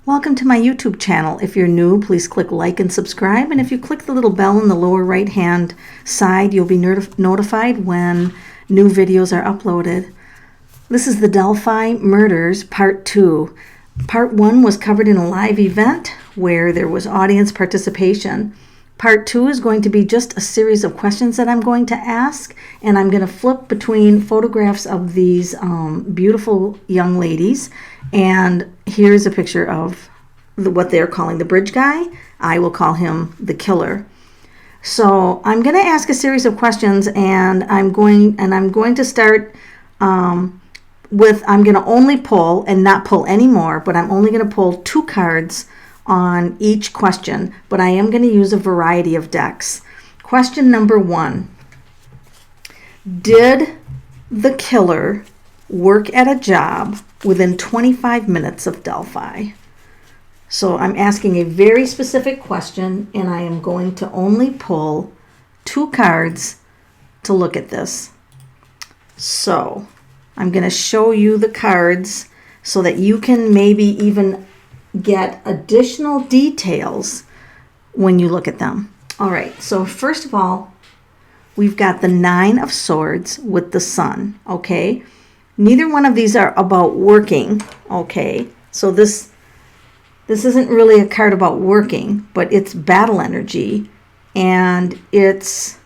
Welcome to my YouTube channel. If you're new, please click like and subscribe. And if you click the little bell in the lower right hand side, you'll be notified when new videos are uploaded. This is the Delphi Murders Part 2. Part 1 was covered in a live event where there was audience participation. Part 2 is going to be just a series of questions that I'm going to ask, and I'm going to flip between photographs of these beautiful young ladies. And here's a picture of what they're calling the bridge guy. I will call him the killer. So I'm going to ask a series of questions, and I'm going to start with, I'm going to only pull and not pull any more, but I'm only going to pull 2 cards on each question, but I am going to use a variety of decks. Question number 1. Did the killer work at a job within 25 minutes of Delphi? So I'm asking a very specific question, and I am going to only pull 2 cards to look at this. So I'm going to show you the cards so that you can maybe even get additional details when you look at them. All right, so first of all, we've got the 9 of Swords with the Sun, okay? Neither one of these are about working, okay? So this isn't really a card about working, but it's battle energy, and it's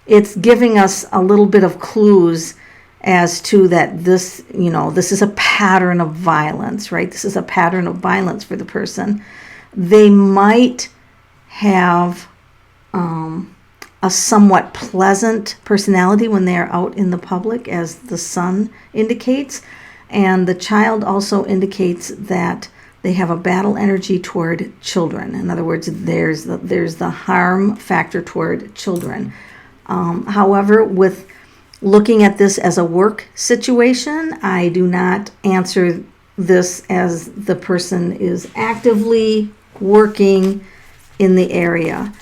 giving us a little bit of clues as to that this is a pattern of violence, right? This is a pattern of violence for the person. They might have a somewhat pleasant personality when they are out in the public, as the Sun indicates, and the Child also indicates that they have a battle energy toward children. In other words, there's the harm factor toward children. However, with looking at this as a work situation, I do not answer this as the person is actively working in the area.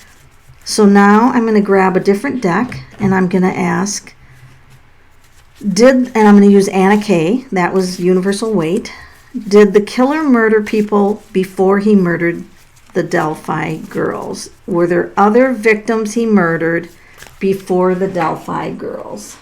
So now I'm going to grab a different deck, and I'm going to ask, and I'm going to use Anna Kay, that was universal weight. Did the killer murder people before he murdered the Delphi girls? Were there other victims he murdered before the Delphi girls?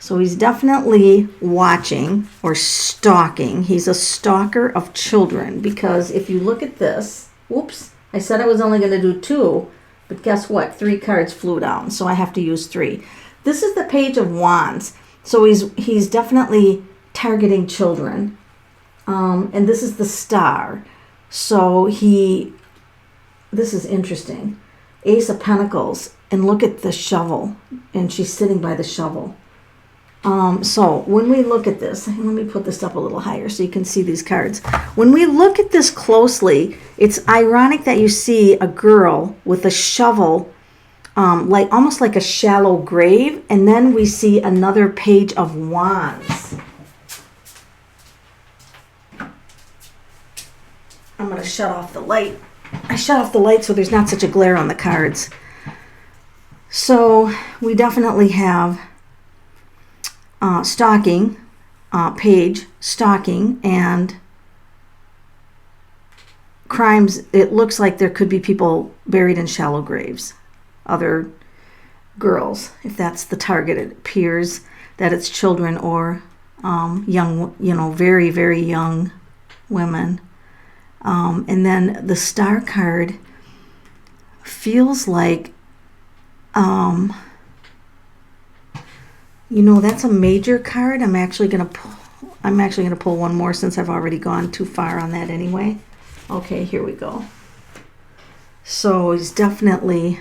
So he's definitely watching or stalking. He's a stalker of children, because if you look at this, whoops, I said I was only going to do 2, but guess what? 3 cards flew down, so I have to use 3. This is the Page of Wands, so he's definitely targeting children. And this is the Star. So this is interesting. Ace of Pentacles, and look at the shovel, and she's sitting by the shovel. So when we look at this, let me put this up a little higher so you can see these cards. When we look at this closely, it's ironic that you see a girl with a shovel, almost like a shallow grave, and then we see another Page of Wands. I'm going to shut off the light. I shut off the light so there's not such a glare on the cards. So we definitely have stalking, page, stalking, and crimes. It looks like there could be people buried in shallow graves, other girls. If that's the target, it appears that it's children or young, very, very young women. And then the Star card feels like, that's a major card. I'm actually going to pull one more, since I've already gone too far on that anyway. Okay, here we go. So he's definitely,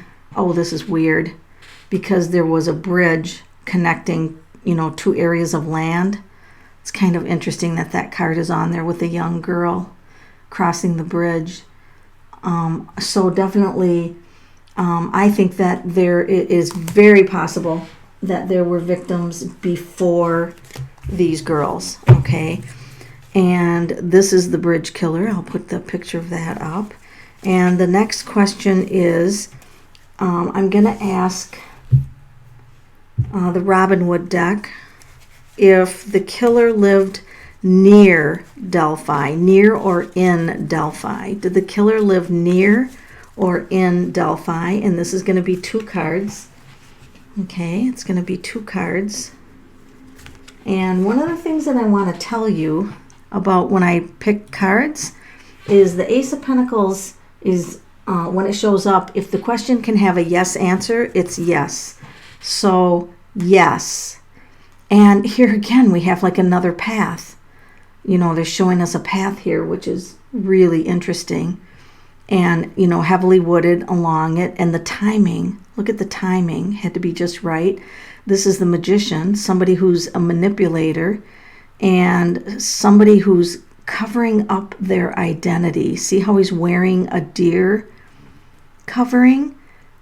this is weird, because there was a bridge connecting, 2 areas of land. It's kind of interesting that card is on there with a young girl crossing the bridge. So definitely, I think that it is very possible that there were victims before these girls, okay? And this is the bridge killer. I'll put the picture of that up. And the next question is, I'm going to ask the Robin Wood deck, if the killer lived near Delphi, near or in Delphi? Did the killer live near or in Delphi? And this is going to be 2 cards. Okay, it's going to be 2 cards. And one of the things that I want to tell you about when I pick cards is the Ace of Pentacles is, when it shows up, if the question can have a yes answer, it's yes. So, yes. And here again, we have like another path. They're showing us a path here, which is really interesting. And, heavily wooded along it. And the timing, look at the timing, had to be just right. This is the Magician, somebody who's a manipulator and somebody who's covering up their identity. See how he's wearing a deer covering?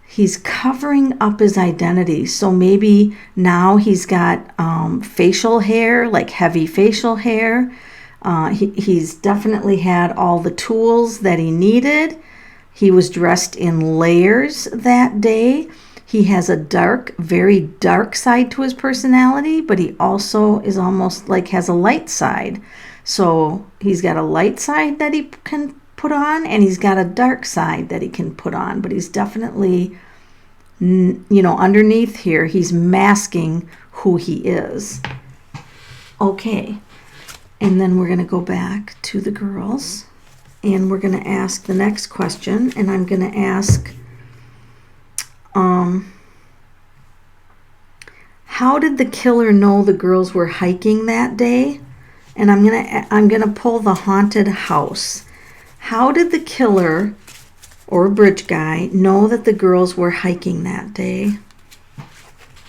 He's covering up his identity. So maybe now he's got facial hair, like heavy facial hair. He's definitely had all the tools that he needed. He was dressed in layers that day. He has a dark, very dark side to his personality, but he also is almost like has a light side. So he's got a light side that he can put on, and he's got a dark side that he can put on. But he's definitely, underneath here, he's masking who he is. Okay. And then we're going to go back to the girls, and we're going to ask the next question, and I'm going to ask, how did the killer know the girls were hiking that day? And I'm going to pull the haunted house. How did the killer or bridge guy know that the girls were hiking that day?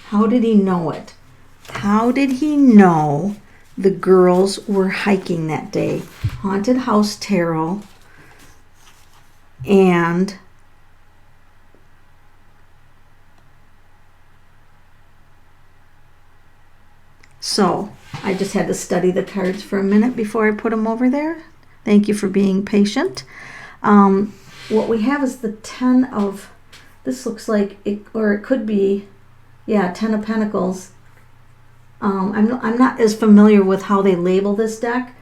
How did he know it? How did he know the girls were hiking that day? Haunted House Tarot. And so I just had to study the cards for a minute before I put them over there. Thank you for being patient. What we have is the 10 of, this looks like, or it could be, 10 of Pentacles. I'm not as familiar with how they label this deck,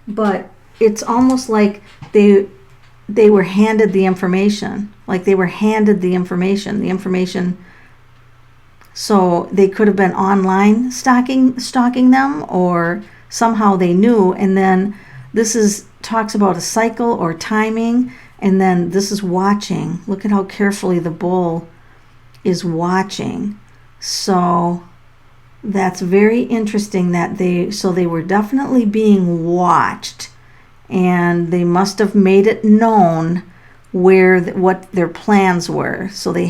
but it's almost like they were handed the information. Like they were handed the information. So they could have been online stalking them, or somehow they knew. And then this talks about a cycle or timing, and then this is watching. Look at how carefully the bull is watching. So that's very interesting that they were definitely being watched, and they must have made it known what their plans were. So they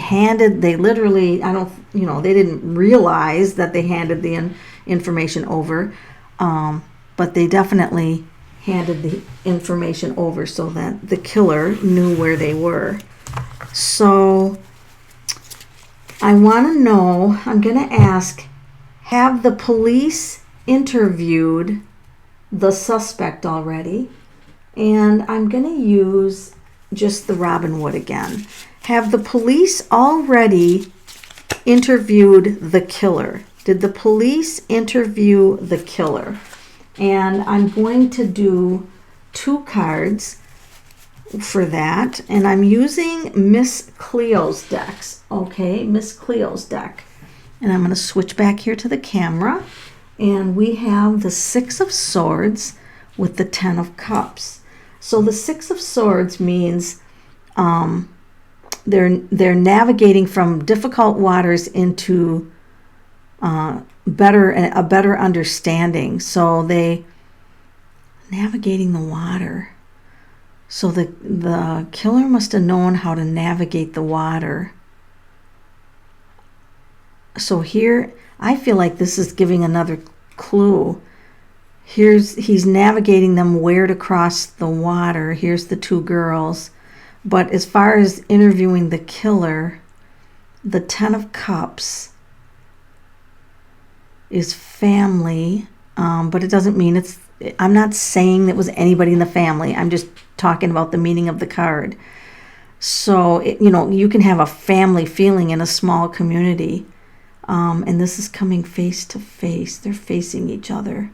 literally, they didn't realize that they handed the information over, but they definitely handed the information over so that the killer knew where they were. So I want to know, I'm going to ask, have the police interviewed the suspect already? And I'm going to use just the Robin Wood again. Have the police already interviewed the killer? Did the police interview the killer? And I'm going to do 2 cards for that. And I'm using Miss Cleo's decks. Okay, Miss Cleo's deck. And I'm going to switch back here to the camera. And we have the 6 of Swords with the 10 of Cups. So the 6 of Swords means they're navigating from difficult waters into a better understanding. So they navigating the water. So the killer must have known how to navigate the water. So here, I feel like this is giving another clue. He's navigating them where to cross the water. Here's the 2 girls. But as far as interviewing the killer, the 10 of Cups is family, but it doesn't mean I'm not saying it was anybody in the family. I'm just talking about the meaning of the card. So, you can have a family feeling in a small community. And this is coming face to face. They're facing each other.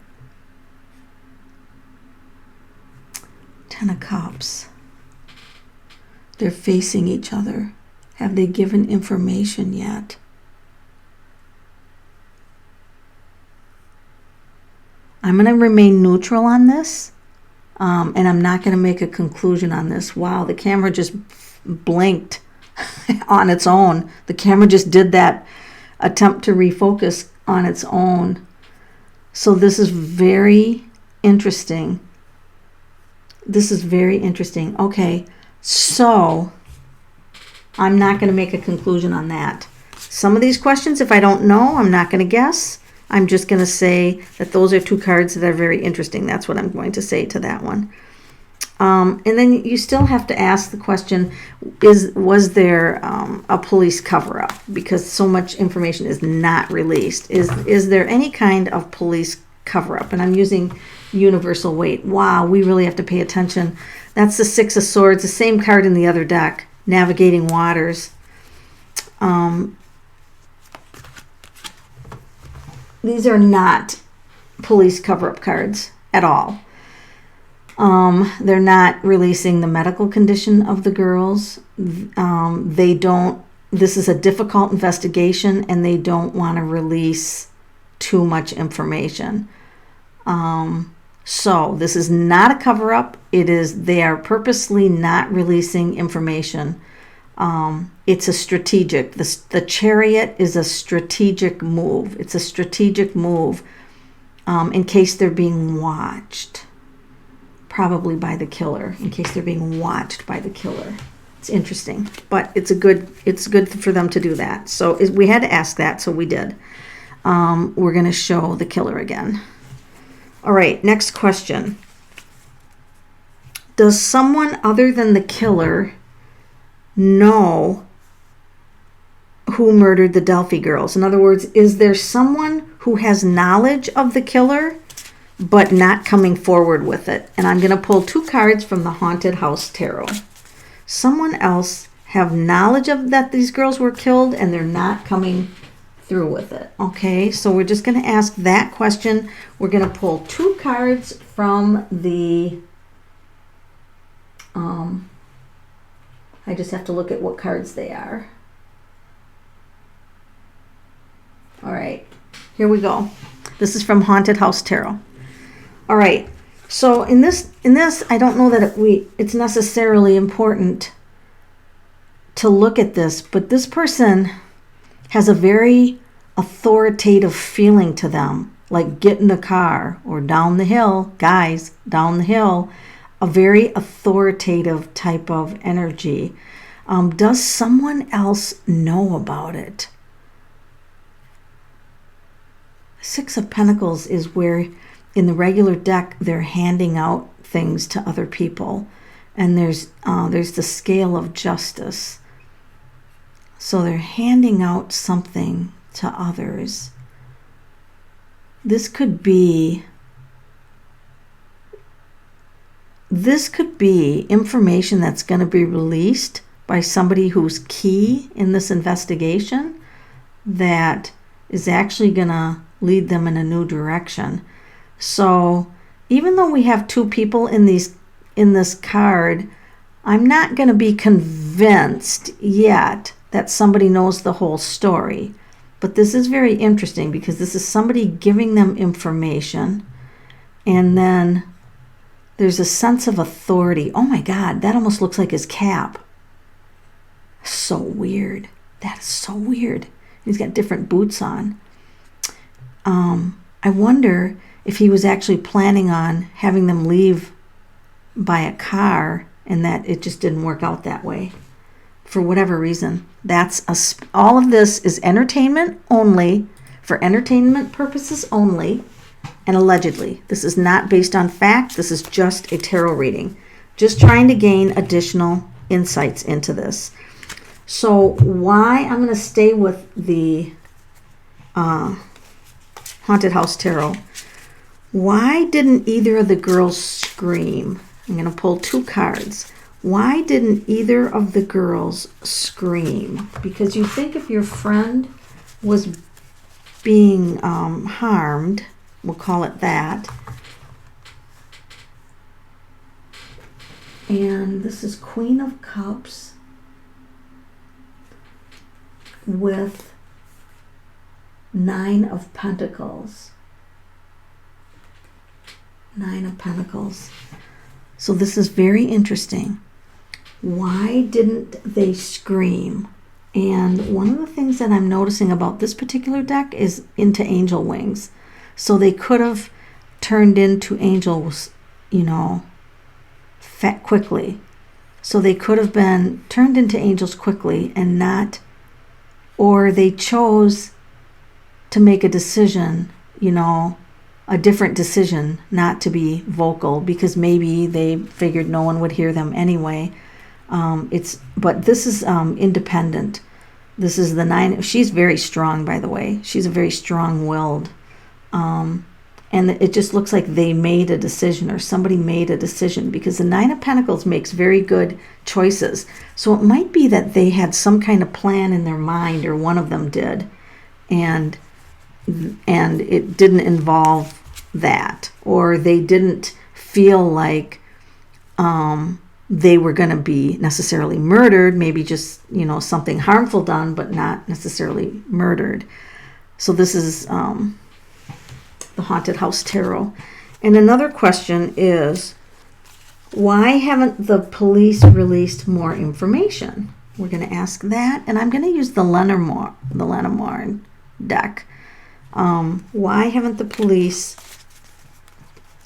Ten of Cups. They're facing each other. Have they given information yet? I'm going to remain neutral on this, and I'm not going to make a conclusion on this. Wow, the camera just blinked on its own. The camera just did that attempt to refocus on its own. So this is very interesting. This is very interesting. Okay, so I'm not going to make a conclusion on that. Some of these questions, if I don't know, I'm not going to guess. I'm just going to say that those are two cards that are very interesting. That's what I'm going to say to that one. And then you still have to ask the question, was there a police cover-up? Because so much information is not released. Is there any kind of police cover-up? And I'm using universal weight. Wow, we really have to pay attention. That's the Six of Swords, the same card in the other deck, Navigating Waters. These are not police cover-up cards at all. They're not releasing the medical condition of the girls. They don't, this is a difficult investigation, and they don't want to release too much information. So this is not a cover-up. They are purposely not releasing information. It's a strategic, the Chariot is a strategic move. It's a strategic move in case they're being watched. Probably by the killer, in case they're being watched by the killer. It's interesting, but it's good for them to do that. So we had to ask that, so we did. We're going to show the killer again. All right, next question. Does someone other than the killer know who murdered the Delphi girls? In other words, is there someone who has knowledge of the killer but not coming forward with it? And I'm going to pull two cards from the Haunted House Tarot. Someone else have knowledge of that these girls were killed, and they're not coming through with it. Okay, so we're just going to ask that question. We're going to pull two cards from the I just have to look at what cards they are. All right, here we go. This is from Haunted House Tarot. All right, so in this, I don't know that it's necessarily important to look at this, but this person has a very authoritative feeling to them, like get in the car or down the hill, guys, down the hill, a very authoritative type of energy. Does someone else know about it? Six of Pentacles is where in the regular deck they're handing out things to other people, and there's the scale of justice. So they're handing out something to others. This could be information that's going to be released by somebody who's key in this investigation that is actually going to lead them in a new direction. So even though we have two people in this card, I'm not going to be convinced yet that somebody knows the whole story. But this is very interesting because this is somebody giving them information, and then there's a sense of authority. Oh my God, that almost looks like his cap. So weird. That is so weird. He's got different boots on. I wonder if he was actually planning on having them leave by a car, and that it just didn't work out that way for whatever reason. All of this is entertainment only, for entertainment purposes only, and allegedly. This is not based on fact. This is just a tarot reading, just trying to gain additional insights into this. So why I'm going to stay with the Haunted House Tarot. Why didn't either of the girls scream? I'm going to pull two cards. Why didn't either of the girls scream? Because you think if your friend was being harmed, we'll call it that, And this is Queen of Cups with Nine of Pentacles. Nine of Pentacles. So this is very interesting. Why didn't they scream? And one of the things that I'm noticing about this particular deck is into angel wings. So they could have turned into angels, quickly. So they could have been turned into angels quickly and not, or they chose to make a decision, a different decision, not to be vocal because maybe they figured no one would hear them anyway. But this is independent. This is the nine. She's very strong, by the way. She's a very strong-willed. And it just looks like they made a decision or somebody made a decision because the Nine of Pentacles makes very good choices. So it might be that they had some kind of plan in their mind, or one of them did, and it didn't involve that, or they didn't feel like they were going to be necessarily murdered, maybe just, something harmful done, but not necessarily murdered. So this is the Haunted House Tarot. And another question is, why haven't the police released more information? We're going to ask that, and I'm going to use the Lenormand deck. Why haven't the police?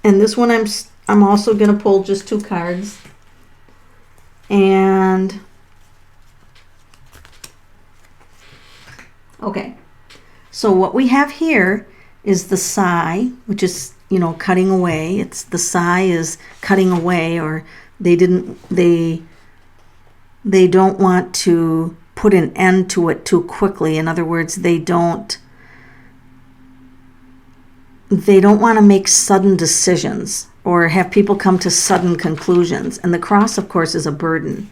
And this one I'm also going to pull just 2 cards. And okay, so what we have here is the sigh, which is, cutting away. It's the sigh is cutting away, or they don't want to put an end to it too quickly. In other words, they don't want to make sudden decisions or have people come to sudden conclusions. And the cross, of course, is a burden.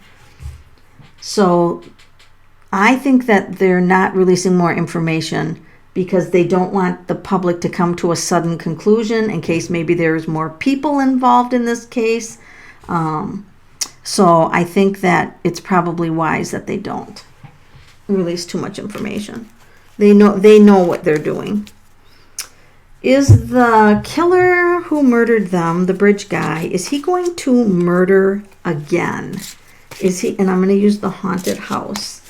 So I think that they're not releasing more information because they don't want the public to come to a sudden conclusion in case maybe there's more people involved in this case. So I think that it's probably wise that they don't release too much information. They know what they're doing. Is the killer who murdered them, the bridge guy, is he going to murder again? Is he? And I'm going to use the Haunted House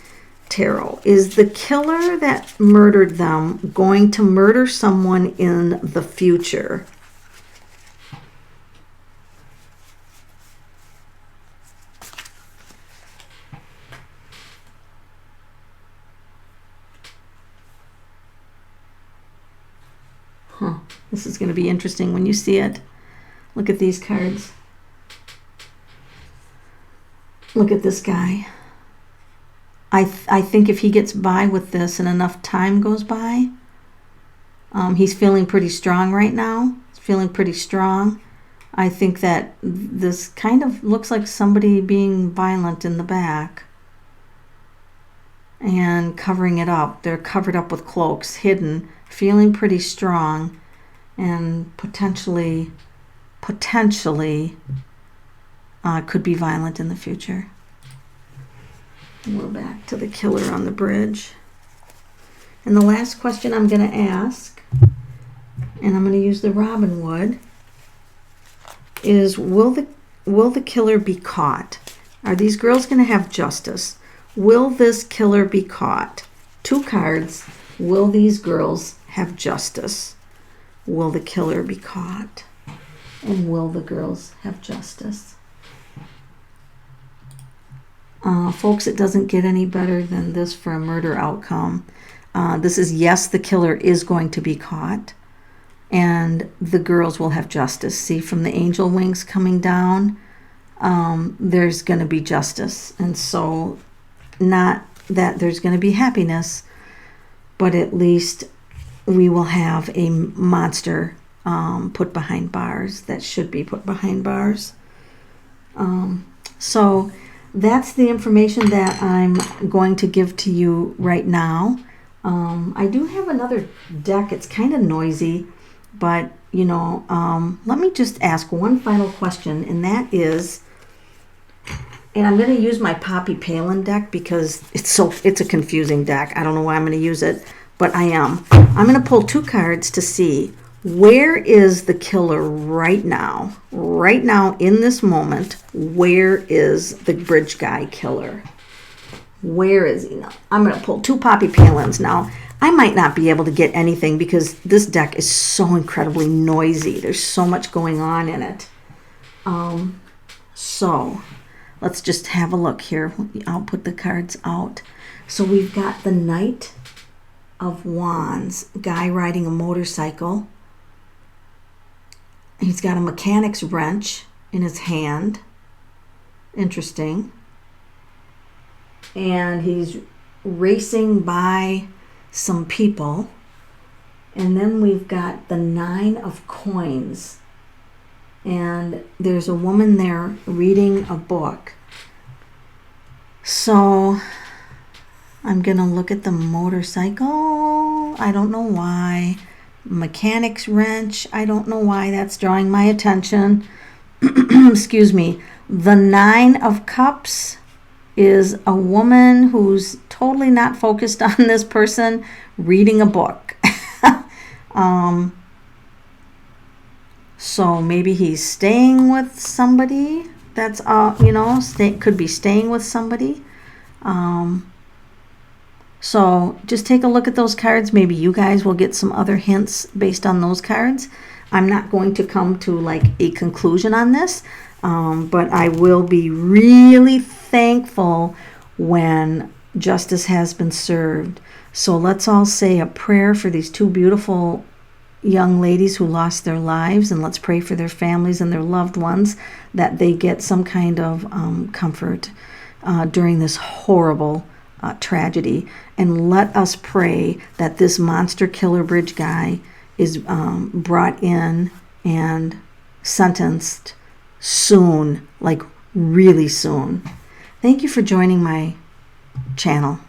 Tarot. Is the killer that murdered them going to murder someone in the future? This is going to be interesting when you see it. Look at these cards. Look at this guy. I think if he gets by with this and enough time goes by, he's feeling pretty strong right now. He's feeling pretty strong. I think that this kind of looks like somebody being violent in the back and covering it up. They're covered up with cloaks, hidden, feeling pretty strong, and potentially could be violent in the future. We're back to the killer on the bridge. And the last question I'm going to ask, and I'm going to use the Robin Wood, is will the killer be caught? Are these girls going to have justice? Will this killer be caught? 2 cards. Will these girls have justice? Will the killer be caught? And will the girls have justice? Folks, it doesn't get any better than this for a murder outcome. This is, yes, the killer is going to be caught, and the girls will have justice. See, from the angel wings coming down, there's going to be justice. And so, not that there's going to be happiness, but at least we will have a monster put behind bars that should be put behind bars. So that's the information that I'm going to give to you right now. I do have another deck. It's kind of noisy, but let me just ask one final question, and that is, And I'm going to use my Poppy Palin deck because it's a confusing deck. I don't know why I'm going to use it, but I am. I'm going to pull 2 cards to see where is the killer right now. Right now, in this moment, where is the bridge guy killer? Where is he now? I'm going to pull 2 Poppy Palins now. I might not be able to get anything because this deck is so incredibly noisy. There's so much going on in it. So let's just have a look here. I'll put the cards out. So we've got the Knight of Wands, guy riding a motorcycle. He's got a mechanic's wrench in his hand. Interesting. And he's racing by some people. And then we've got the 9 of Coins. And there's a woman there reading a book. So I'm going to look at the motorcycle. I don't know why. Mechanic's wrench. I don't know why that's drawing my attention. Excuse me. The 9 of Cups is a woman who's totally not focused on this person reading a book. So maybe he's staying with somebody. That's could be staying with somebody. So just take a look at those cards. Maybe you guys will get some other hints based on those cards. I'm not going to come to like a conclusion on this, but I will be really thankful when justice has been served. So let's all say a prayer for these 2 beautiful young ladies who lost their lives, and let's pray for their families and their loved ones that they get some kind of comfort during this horrible tragedy. And let us pray that this monster killer bridge guy is brought in and sentenced soon, like really soon. Thank you for joining my channel.